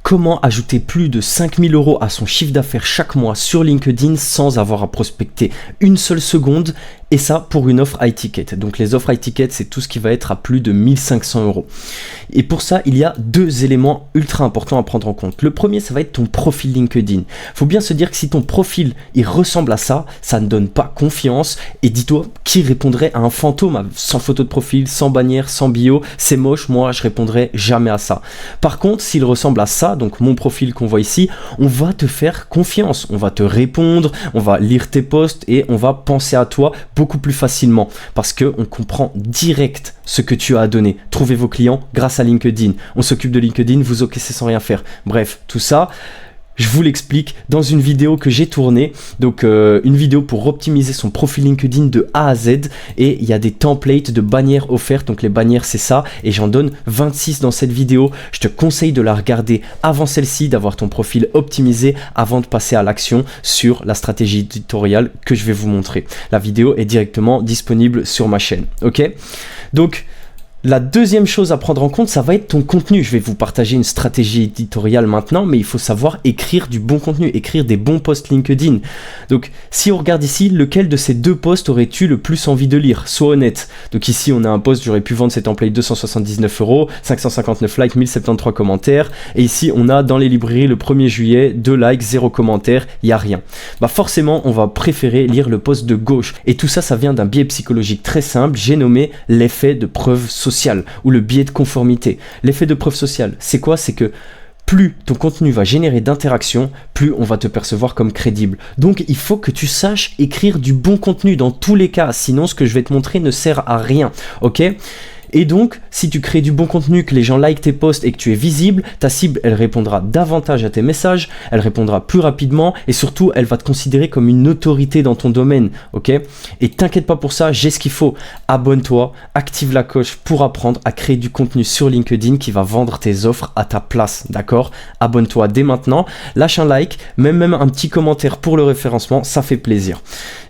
comment ajouter plus de 5000 € à son chiffre d'affaires chaque mois sur LinkedIn sans avoir à prospecter une seule seconde, et ça pour une offre high ticket. Donc les offres high ticket, c'est tout ce qui va être à plus de 1500 €. Et pour ça, il y a deux éléments ultra importants à prendre en compte. Le premier, ça va être ton profil LinkedIn. Faut bien se dire que si ton profil, il ressemble à ça ne donne pas confiance. Et dis-toi, qui répondrait à un fantôme sans photo de profil, sans bannière, sans bio? C'est moche, moi je répondrai jamais à ça. Par contre, s'il ressemble à ça, donc mon profil qu'on voit ici, on va te faire confiance. On va te répondre, on va lire tes posts et on va penser à toi beaucoup plus facilement parce qu'on comprend direct ce que tu as à donner. Trouvez vos clients grâce à LinkedIn. On s'occupe de LinkedIn, vous encaissez sans rien faire. Bref, tout ça, je vous l'explique dans une vidéo que j'ai tournée, donc une vidéo pour optimiser son profil LinkedIn de A à Z, et il y a des templates de bannières offertes, donc les bannières c'est ça, et j'en donne 26 dans cette vidéo. Je te conseille de la regarder avant celle-ci, d'avoir ton profil optimisé avant de passer à l'action sur la stratégie éditoriale que je vais vous montrer. La vidéo est directement disponible sur ma chaîne, ok? Donc, la deuxième chose à prendre en compte, ça va être ton contenu. Je vais vous partager une stratégie éditoriale maintenant, mais il faut savoir écrire du bon contenu, écrire des bons posts LinkedIn. Donc, si on regarde ici, lequel de ces deux posts aurais-tu le plus envie de lire? Sois honnête. Donc ici, on a un post, j'aurais pu vendre ces templates 279 €, 559 likes, 1073 commentaires. Et ici, on a dans les librairies le 1er juillet, 2 likes, 0 commentaires, il n'y a rien. Bah forcément, on va préférer lire le post de gauche. Et tout ça, ça vient d'un biais psychologique très simple, j'ai nommé l'effet de preuve sociale ou le biais de conformité. L'effet de preuve sociale, c'est quoi? C'est que plus ton contenu va générer d'interactions, plus on va te percevoir comme crédible. Donc il faut que tu saches écrire du bon contenu dans tous les cas, sinon ce que je vais te montrer ne sert à rien, ok? Et donc, si tu crées du bon contenu, que les gens likent tes posts et que tu es visible, ta cible, elle répondra davantage à tes messages, elle répondra plus rapidement et surtout, elle va te considérer comme une autorité dans ton domaine, ok? Et t'inquiète pas pour ça, j'ai ce qu'il faut. Abonne-toi, active la cloche pour apprendre à créer du contenu sur LinkedIn qui va vendre tes offres à ta place, d'accord? Abonne-toi dès maintenant, lâche un like, même un petit commentaire pour le référencement, ça fait plaisir.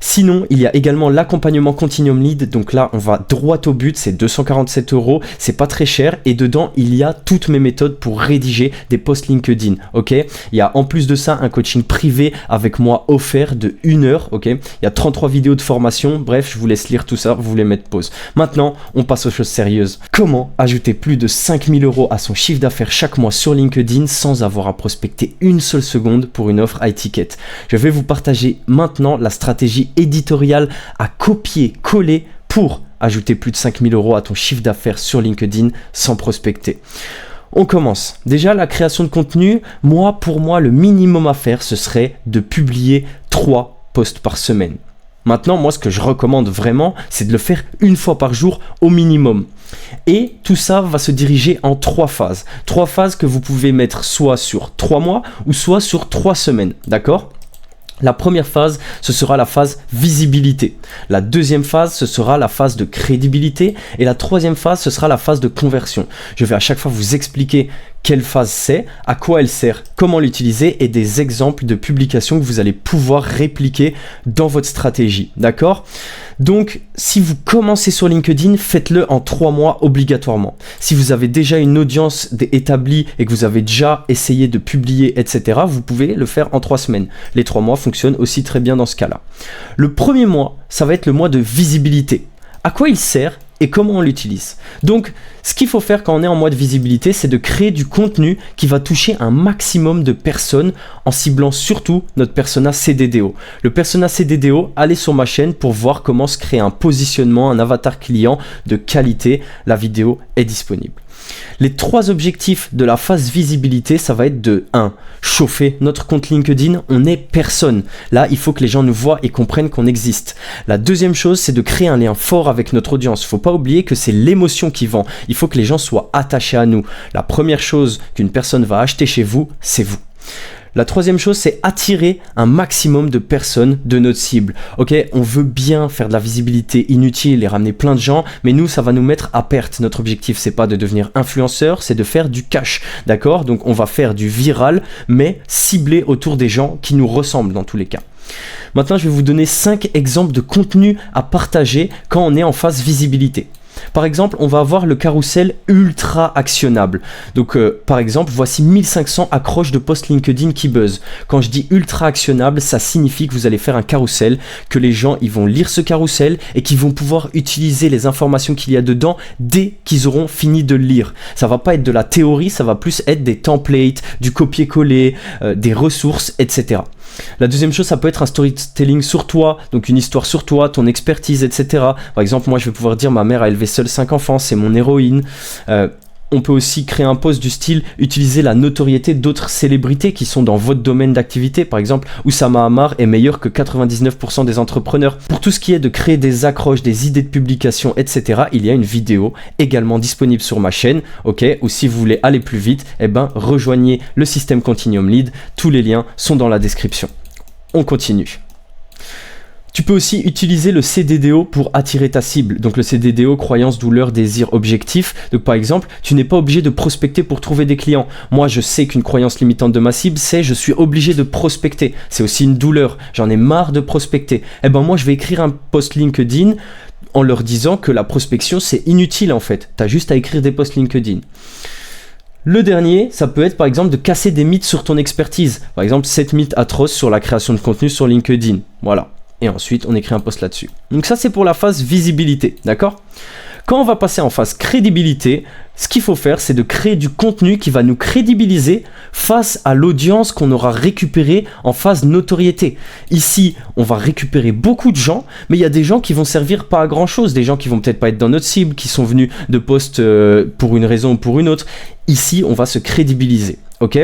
Sinon, il y a également l'accompagnement Continuum Lead, donc là, on va droit au but, c'est 247 €, c'est pas très cher et dedans il y a toutes mes méthodes pour rédiger des posts LinkedIn, ok? Il y a en plus de ça un coaching privé avec moi offert de 1 heure, ok? Il y a 33 vidéos de formation, bref, je vous laisse lire tout ça, vous voulez mettre pause. Maintenant, on passe aux choses sérieuses. Comment ajouter plus de 5000 € à son chiffre d'affaires chaque mois sur LinkedIn sans avoir à prospecter une seule seconde pour une offre high ticket? Je vais vous partager maintenant la stratégie éditoriale à copier-coller pour ajouter plus de 5000 € à ton chiffre d'affaires sur LinkedIn sans prospecter. On commence. Déjà, la création de contenu, pour moi, le minimum à faire, ce serait de publier 3 posts par semaine. Maintenant, moi, ce que je recommande vraiment, c'est de le faire une fois par jour au minimum. Et tout ça va se diriger en 3 phases. 3 phases que vous pouvez mettre soit sur 3 mois ou soit sur 3 semaines, d'accord ? La première phase, ce sera la phase visibilité. La deuxième phase, ce sera la phase de crédibilité. Et la troisième phase, ce sera la phase de conversion. Je vais à chaque fois vous expliquer quelle phase c'est, à quoi elle sert, comment l'utiliser et des exemples de publications que vous allez pouvoir répliquer dans votre stratégie. D'accord ? Donc, si vous commencez sur LinkedIn, faites-le en 3 mois obligatoirement. Si vous avez déjà une audience établie et que vous avez déjà essayé de publier, etc., vous pouvez le faire en 3 semaines. Les 3 mois fonctionnent aussi très bien dans ce cas-là. Le premier mois, ça va être le mois de visibilité. À quoi il sert et comment on l'utilise? Donc, ce qu'il faut faire quand on est en mois de visibilité, c'est de créer du contenu qui va toucher un maximum de personnes en ciblant surtout notre persona CDDO. Le persona CDDO, allez sur ma chaîne pour voir comment se créer un positionnement, un avatar client de qualité. La vidéo est disponible. Les 3 objectifs de la phase visibilité, ça va être de 1. Chauffer notre compte LinkedIn, on n'est personne. Là, il faut que les gens nous voient et comprennent qu'on existe. La deuxième chose, c'est de créer un lien fort avec notre audience. Il ne faut pas oublier que c'est l'émotion qui vend. Il faut que les gens soient attachés à nous. La première chose qu'une personne va acheter chez vous, c'est vous. La troisième chose, c'est attirer un maximum de personnes de notre cible. Ok, on veut bien faire de la visibilité inutile et ramener plein de gens, mais nous, ça va nous mettre à perte. Notre objectif, c'est pas de devenir influenceur, c'est de faire du cash. D'accord ? Donc, on va faire du viral, mais ciblé autour des gens qui nous ressemblent dans tous les cas. Maintenant, je vais vous donner 5 exemples de contenu à partager quand on est en phase visibilité. Par exemple, on va avoir le carrousel ultra actionnable. Donc par exemple, voici 1500 accroches de posts LinkedIn qui buzzent. Quand je dis ultra actionnable, ça signifie que vous allez faire un carrousel, que les gens ils vont lire ce carrousel et qu'ils vont pouvoir utiliser les informations qu'il y a dedans dès qu'ils auront fini de le lire. Ça va pas être de la théorie, ça va plus être des templates, du copier-coller, des ressources, etc. La deuxième chose, ça peut être un storytelling sur toi, donc une histoire sur toi, ton expertise, etc. Par exemple, moi je vais pouvoir dire ma mère a élevé seule 5 enfants, c'est mon héroïne. On peut aussi créer un post du style utiliser la notoriété d'autres célébrités qui sont dans votre domaine d'activité. Par exemple, Oussama Hamar est meilleur que 99% des entrepreneurs. Pour tout ce qui est de créer des accroches, des idées de publication, etc., il y a une vidéo également disponible sur ma chaîne. Ok, ou si vous voulez aller plus vite, rejoignez le système Continuum Lead. Tous les liens sont dans la description. On continue. Tu peux aussi utiliser le CDDO pour attirer ta cible. Donc le CDDO, croyance, douleur, désir, objectif. Donc par exemple, tu n'es pas obligé de prospecter pour trouver des clients. Moi, je sais qu'une croyance limitante de ma cible, c'est je suis obligé de prospecter. C'est aussi une douleur. J'en ai marre de prospecter. Moi, je vais écrire un post LinkedIn en leur disant que la prospection, c'est inutile en fait. Tu as juste à écrire des posts LinkedIn. Le dernier, ça peut être par exemple de casser des mythes sur ton expertise. Par exemple, 7 mythes atroces sur la création de contenu sur LinkedIn. Voilà. Et ensuite, on écrit un post là-dessus. Donc ça, c'est pour la phase visibilité, d'accord ? Quand on va passer en phase crédibilité, ce qu'il faut faire, c'est de créer du contenu qui va nous crédibiliser face à l'audience qu'on aura récupérée en phase notoriété. Ici, on va récupérer beaucoup de gens, mais il y a des gens qui vont servir pas à grand-chose, des gens qui vont peut-être pas être dans notre cible, qui sont venus de posts pour une raison ou pour une autre. Ici, on va se crédibiliser. Ok ?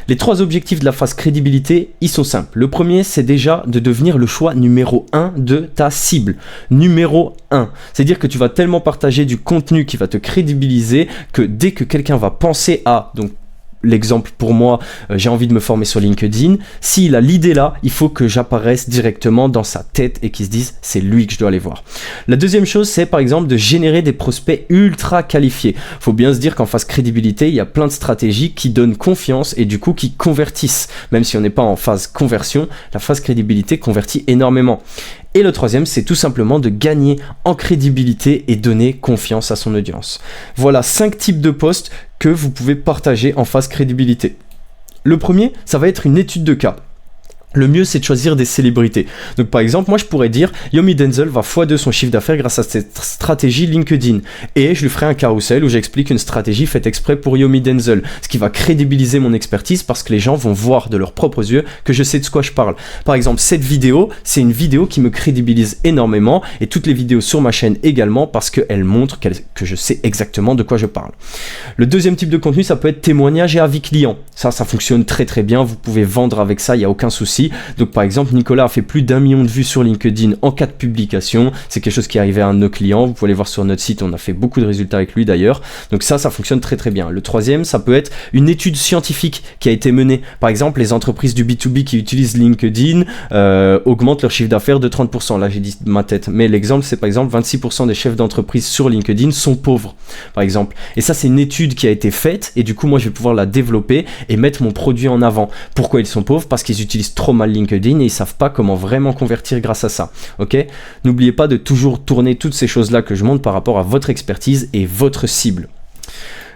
Les 3 objectifs de la phase crédibilité, ils sont simples. Le premier, c'est déjà de devenir le choix numéro 1 de ta cible. Numéro 1. C'est-à-dire que tu vas tellement partager du contenu qui va te crédibiliser que dès que quelqu'un va penser à... Donc, l'exemple pour moi, j'ai envie de me former sur LinkedIn. S'il a l'idée là, il faut que j'apparaisse directement dans sa tête et qu'il se dise c'est lui que je dois aller voir. La deuxième chose, c'est par exemple de générer des prospects ultra qualifiés. Faut bien se dire qu'en phase crédibilité, il y a plein de stratégies qui donnent confiance et du coup qui convertissent. Même si on n'est pas en phase conversion, la phase crédibilité convertit énormément. Et le troisième, c'est tout simplement de gagner en crédibilité et donner confiance à son audience. Voilà 5 types de posts que vous pouvez partager en phase crédibilité. Le premier, ça va être une étude de cas. Le mieux, c'est de choisir des célébrités. Donc, par exemple, moi, je pourrais dire Yomi Denzel va x2 son chiffre d'affaires grâce à cette stratégie LinkedIn. Et je lui ferai un carrousel où j'explique une stratégie faite exprès pour Yomi Denzel. Ce qui va crédibiliser mon expertise parce que les gens vont voir de leurs propres yeux que je sais de quoi je parle. Par exemple, cette vidéo, c'est une vidéo qui me crédibilise énormément et toutes les vidéos sur ma chaîne également parce qu'elles montrent que je sais exactement de quoi je parle. Le deuxième type de contenu, ça peut être témoignage et avis client. Ça fonctionne très très bien. Vous pouvez vendre avec ça, il n'y a aucun souci. Donc par exemple, Nicolas a fait plus d'1 million de vues sur LinkedIn en 4 publications. C'est quelque chose qui est arrivé à un de nos clients. Vous pouvez aller voir sur notre site, on a fait beaucoup de résultats avec lui d'ailleurs. Donc ça fonctionne très très bien. Le troisième, ça peut être une étude scientifique qui a été menée. Par exemple, les entreprises du B2B qui utilisent LinkedIn augmentent leur chiffre d'affaires de 30%. Là, j'ai dit de ma tête. Mais l'exemple, c'est par exemple 26% des chefs d'entreprise sur LinkedIn sont pauvres, par exemple. Et ça, c'est une étude qui a été faite et du coup, moi, je vais pouvoir la développer et mettre mon produit en avant. Pourquoi ils sont pauvres ? Parce qu'ils utilisent trop mal LinkedIn et ils savent pas comment vraiment convertir grâce à ça. Ok ? N'oubliez pas de toujours tourner toutes ces choses-là que je montre par rapport à votre expertise et votre cible.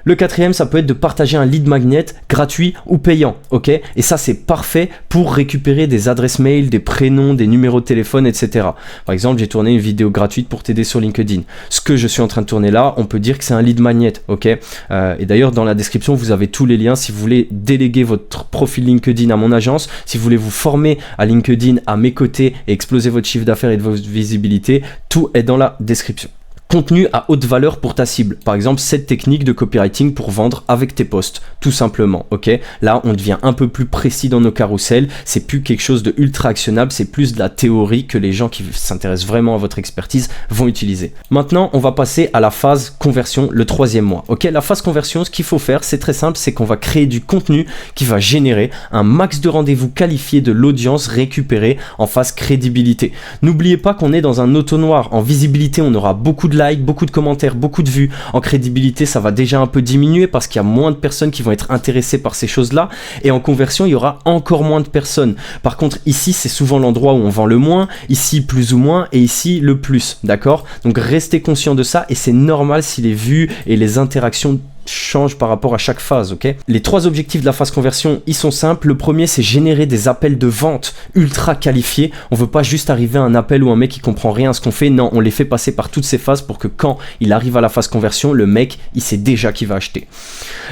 Le quatrième, ça peut être de partager un lead magnet gratuit ou payant, ok ? Et ça, c'est parfait pour récupérer des adresses mail, des prénoms, des numéros de téléphone, etc. Par exemple, j'ai tourné une vidéo gratuite pour t'aider sur LinkedIn. Ce que je suis en train de tourner là, on peut dire que c'est un lead magnet, ok ? Et d'ailleurs, dans la description, vous avez tous les liens si vous voulez déléguer votre profil LinkedIn à mon agence, si vous voulez vous former à LinkedIn à mes côtés et exploser votre chiffre d'affaires et de votre visibilité, tout est dans la description. Contenu à haute valeur pour ta cible. Par exemple, cette technique de copywriting pour vendre avec tes posts, tout simplement, ok ? Là, on devient un peu plus précis dans nos carousels. C'est plus quelque chose de ultra actionnable, c'est plus de la théorie que les gens qui s'intéressent vraiment à votre expertise vont utiliser. Maintenant, on va passer à la phase conversion, le 3e mois, ok ? La phase conversion, ce qu'il faut faire, c'est très simple, c'est qu'on va créer du contenu qui va générer un max de rendez-vous qualifiés de l'audience récupérée en phase crédibilité. N'oubliez pas qu'on est dans un auto noir. En visibilité, on aura beaucoup de likes, beaucoup de commentaires, beaucoup de vues. En crédibilité, ça va déjà un peu diminuer parce qu'il y a moins de personnes qui vont être intéressées par ces choses-là. Et en conversion, il y aura encore moins de personnes. Par contre, ici, c'est souvent l'endroit où on vend le moins, ici plus ou moins, et ici le plus, d'accord? Donc restez conscient de ça, et c'est normal si les vues et les interactions change par rapport à chaque phase, ok? Les 3 objectifs de la phase conversion, ils sont simples. Le premier, c'est générer des appels de vente ultra qualifiés. On veut pas juste arriver à un appel où un mec qui comprend rien à ce qu'on fait. Non, on les fait passer par toutes ces phases pour que quand il arrive à la phase conversion, le mec, il sait déjà qu'il va acheter.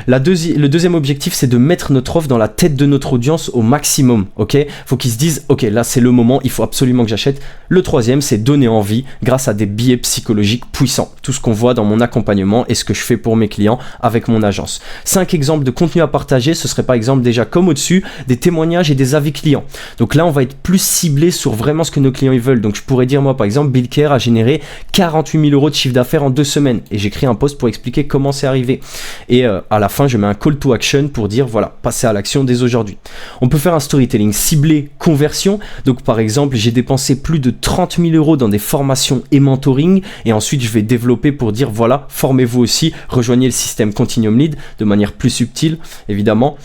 Le deuxième objectif, c'est de mettre notre offre dans la tête de notre audience au maximum, ok? Faut qu'ils se disent, ok, là c'est le moment, il faut absolument que j'achète. Le troisième, c'est donner envie grâce à des biais psychologiques puissants. Tout ce qu'on voit dans mon accompagnement et ce que je fais pour mes clients avec mon agence. 5 exemples de contenu à partager, ce serait par exemple déjà comme au-dessus, des témoignages et des avis clients. Donc là, on va être plus ciblé sur vraiment ce que nos clients ils veulent. Donc je pourrais dire moi par exemple, Bill Kerr a généré 48 000 € de chiffre d'affaires en 2 semaines et j'écris un post pour expliquer comment c'est arrivé. Et à la fin, je mets un call to action pour dire voilà, passez à l'action dès aujourd'hui. On peut faire un storytelling ciblé conversion. Donc par exemple, j'ai dépensé plus de 30 000 € dans des formations et mentoring et ensuite je vais développer pour dire voilà, formez-vous aussi, rejoignez le système Continuum Lead de manière plus subtile, évidemment.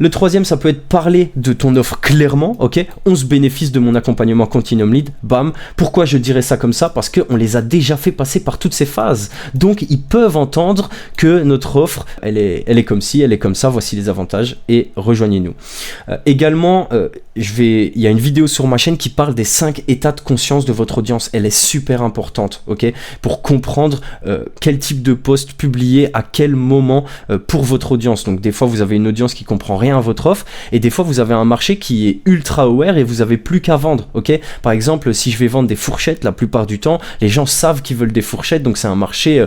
Le troisième, ça peut être parler de ton offre clairement, ok? 11 bénéfices de mon accompagnement Continuum Lead, bam. Pourquoi je dirais ça comme ça? Parce qu'on les a déjà fait passer par toutes ces phases. Donc, ils peuvent entendre que notre offre, elle est comme ci, elle est comme ça, voici les avantages et rejoignez-nous. Également, il y a une vidéo sur ma chaîne qui parle des 5 états de conscience de votre audience. Elle est super importante, ok? Pour comprendre quel type de post publier à quel moment pour votre audience. Donc, des fois, vous avez une audience qui comprend rien à votre offre et des fois vous avez un marché qui est ultra aware et vous avez plus qu'à vendre, ok? Par exemple, si je vais vendre des fourchettes, la plupart du temps les gens savent qu'ils veulent des fourchettes, donc c'est un marché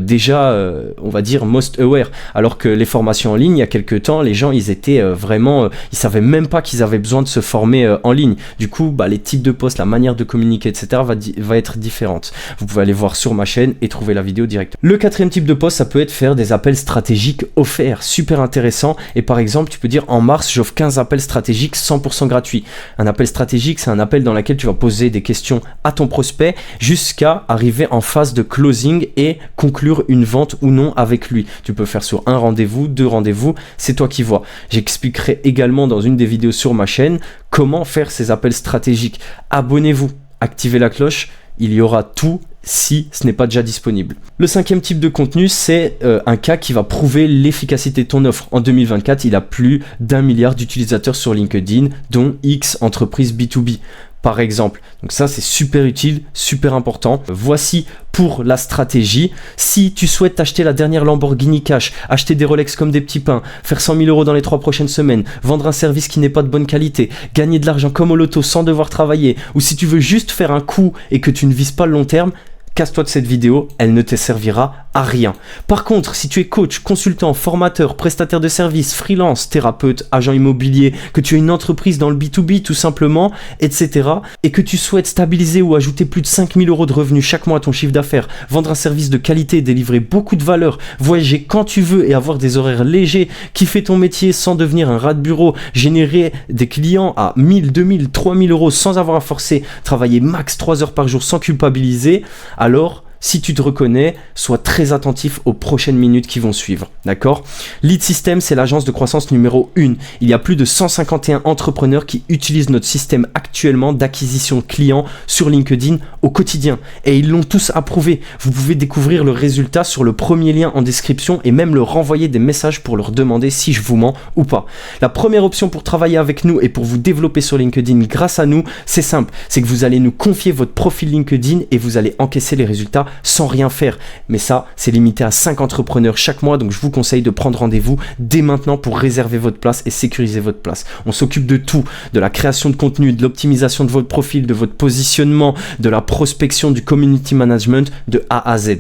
déjà on va dire most aware, alors que les formations en ligne il y a quelques temps les gens ils étaient vraiment ils savaient même pas qu'ils avaient besoin de se former en ligne. Du coup les types de posts, la manière de communiquer etc va être différente. Vous pouvez aller voir sur ma chaîne et trouver la vidéo directe. Le 4e type de post, ça peut être faire des appels stratégiques offerts, super intéressant. Et par exemple tu peux dire en mars j'offre 15 appels stratégiques 100% gratuits. Un appel stratégique, c'est un appel dans lequel tu vas poser des questions à ton prospect jusqu'à arriver en phase de closing et conclure une vente ou non avec lui. Tu peux faire sur un rendez-vous, 2 rendez-vous, c'est toi qui vois. J'expliquerai également dans une des vidéos sur ma chaîne comment faire ces appels stratégiques. Abonnez-vous, activez la cloche, il y aura tout si ce n'est pas déjà disponible. Le 5e type de contenu, c'est un cas qui va prouver l'efficacité de ton offre. En 2024, il a plus d'1 milliard d'utilisateurs sur LinkedIn, dont X entreprises B2B. Par exemple. Donc ça, c'est super utile, super important. Voici pour la stratégie. Si tu souhaites acheter la dernière Lamborghini Cash, acheter des Rolex comme des petits pains, faire 100 000 € dans les 3 prochaines semaines, vendre un service qui n'est pas de bonne qualité, gagner de l'argent comme au loto sans devoir travailler, ou si tu veux juste faire un coup et que tu ne vises pas le long terme, casse-toi de cette vidéo, elle ne te servira à rien. Par contre, si tu es coach, consultant, formateur, prestataire de services, freelance, thérapeute, agent immobilier, que tu as une entreprise dans le B2B tout simplement, etc. et que tu souhaites stabiliser ou ajouter plus de 5 000 € de revenus chaque mois à ton chiffre d'affaires, vendre un service de qualité, délivrer beaucoup de valeur, voyager quand tu veux et avoir des horaires légers, kiffer ton métier sans devenir un rat de bureau, générer des clients à 1000, 2000, 3000 € sans avoir à forcer, travailler max 3 heures par jour sans culpabiliser, alors si tu te reconnais, sois très attentif aux prochaines minutes qui vont suivre, d'accord? Lead System, c'est l'agence de croissance numéro 1. Il y a plus de 151 entrepreneurs qui utilisent notre système actuellement d'acquisition clients sur LinkedIn au quotidien. Et ils l'ont tous approuvé. Vous pouvez découvrir le résultat sur le premier lien en description et même leur renvoyer des messages pour leur demander si je vous mens ou pas. La première option pour travailler avec nous et pour vous développer sur LinkedIn grâce à nous, c'est simple. C'est que vous allez nous confier votre profil LinkedIn et vous allez encaisser les résultats sans rien faire. Mais ça, c'est limité à 5 entrepreneurs chaque mois, donc je vous conseille de prendre rendez-vous dès maintenant pour réserver votre place et sécuriser votre place. On s'occupe de tout, de la création de contenu, de l'optimisation de votre profil, de votre positionnement, de la prospection, du community management, de A à Z.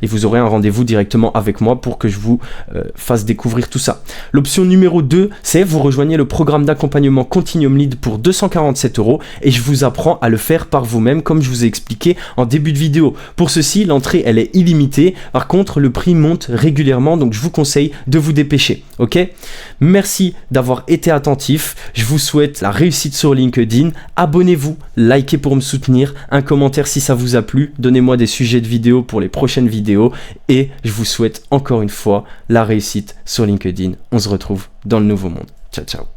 et vous aurez un rendez-vous directement avec moi pour que je vous fasse découvrir tout ça. L'option numéro 2, c'est vous rejoignez le programme d'accompagnement Continuum Lead pour 247 € et je vous apprends à le faire par vous-même comme je vous ai expliqué en début de vidéo. Pour ceci, l'entrée elle est illimitée. Par contre, le prix monte régulièrement, donc je vous conseille de vous dépêcher. Ok? Merci d'avoir été attentif. Je vous souhaite la réussite sur LinkedIn. Abonnez-vous, likez pour me soutenir, un commentaire si ça vous a plu. Donnez-moi des sujets de vidéos pour les prochaines vidéos et je vous souhaite encore une fois la réussite sur LinkedIn. On se retrouve dans le nouveau monde. Ciao, ciao.